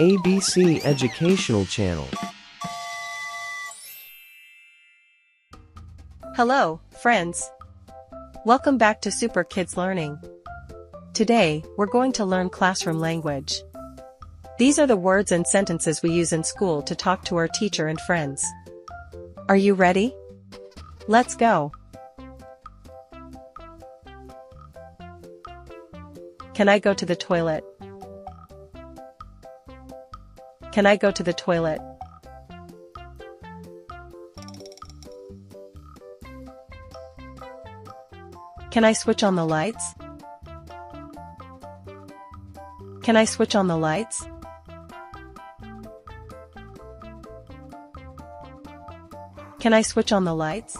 ABC Educational Channel. Hello, friends. Welcome back to Super Kids Learning. Today, we're going to learn classroom language. These are the words and sentences we use in school to talk to our teacher and friends. Are you ready? Let's go. Can I go to the toilet? Can I go to the toilet? Can I switch on the lights? Can I switch on the lights? Can I switch on the lights?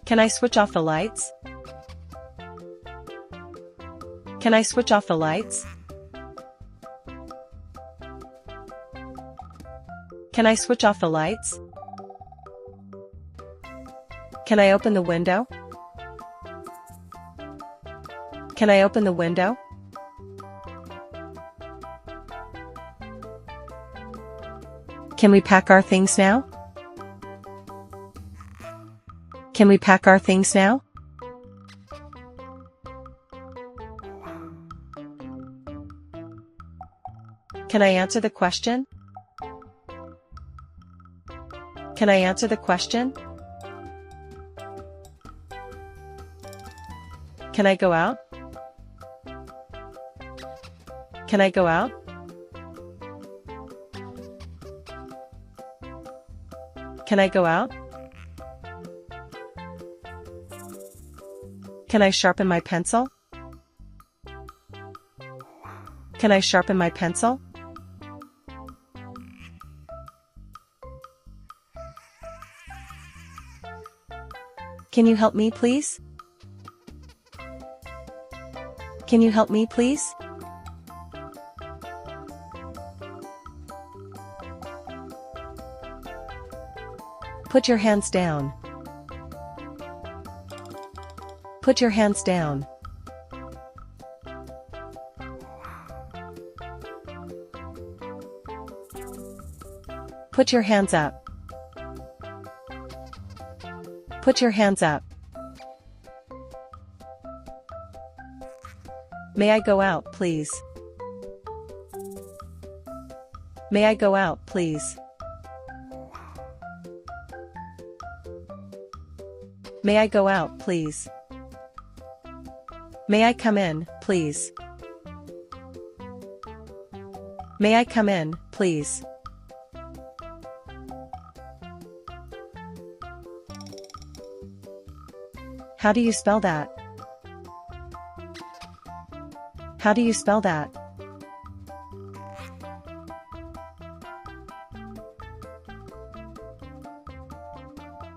Can I switch off the lights? Can I switch off the lights? Can I switch off the lights? Can I open the window? Can I open the window? Can we pack our things now? Can we pack our things now? Can I answer the question? Can I answer the question? Can I go out? Can I go out? Can I go out? Can I sharpen my pencil? Can I sharpen my pencil? Can you help me, please? Can you help me, please? Put your hands down. Put your hands down. Put your hands up. Put your hands up. May I go out, please? May I go out, please? May I go out, please? May I come in, please? May I come in, please? How do you spell that? How do you spell that?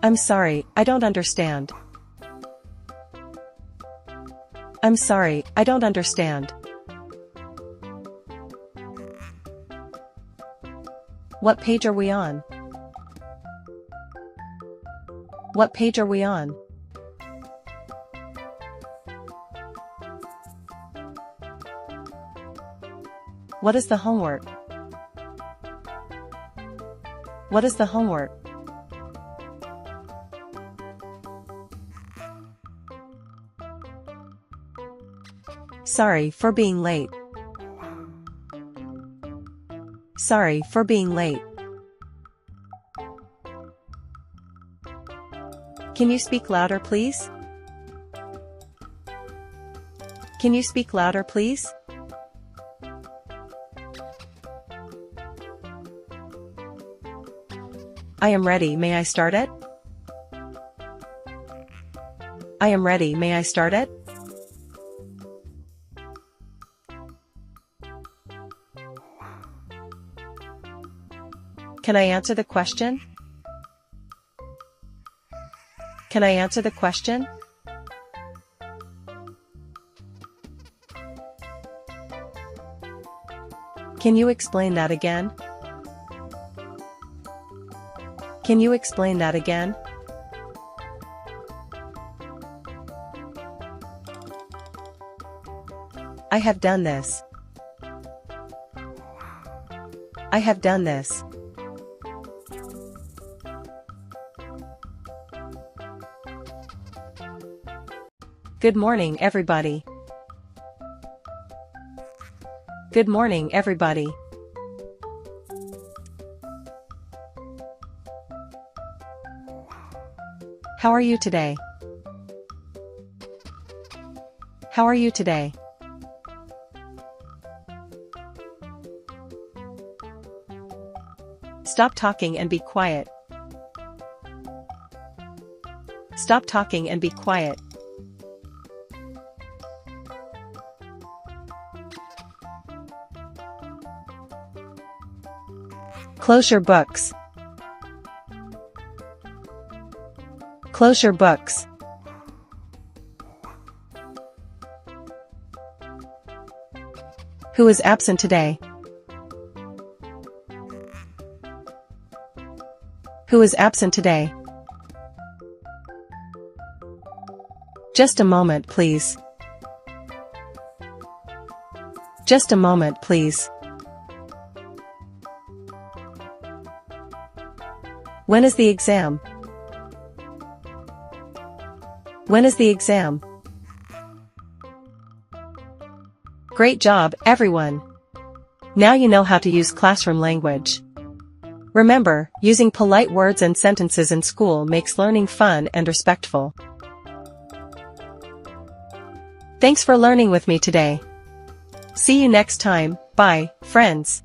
I'm sorry, I don't understand. I'm sorry, I don't understand. What page are we on? What page are we on? What is the homework? What is the homework? Sorry for being late. Sorry for being late. Can you speak louder, please? Can you speak louder, please? I am ready, may I start it? I am ready, may I start it? Can I answer the question? Can I answer the question? Can you explain that again? Can you explain that again? I have done this. I have done this. Good morning, everybody. Good morning, everybody. How are you today? How are you today? Stop talking and be quiet. Stop talking and be quiet. Close your books. Close your books. Who is absent today? Who is absent today? Just a moment, please. Just a moment, please. When is the exam? When is the exam? Great job, everyone! Now you know how to use classroom language. Remember, using polite words and sentences in school makes learning fun and respectful. Thanks for learning with me today. See you next time. Bye, friends.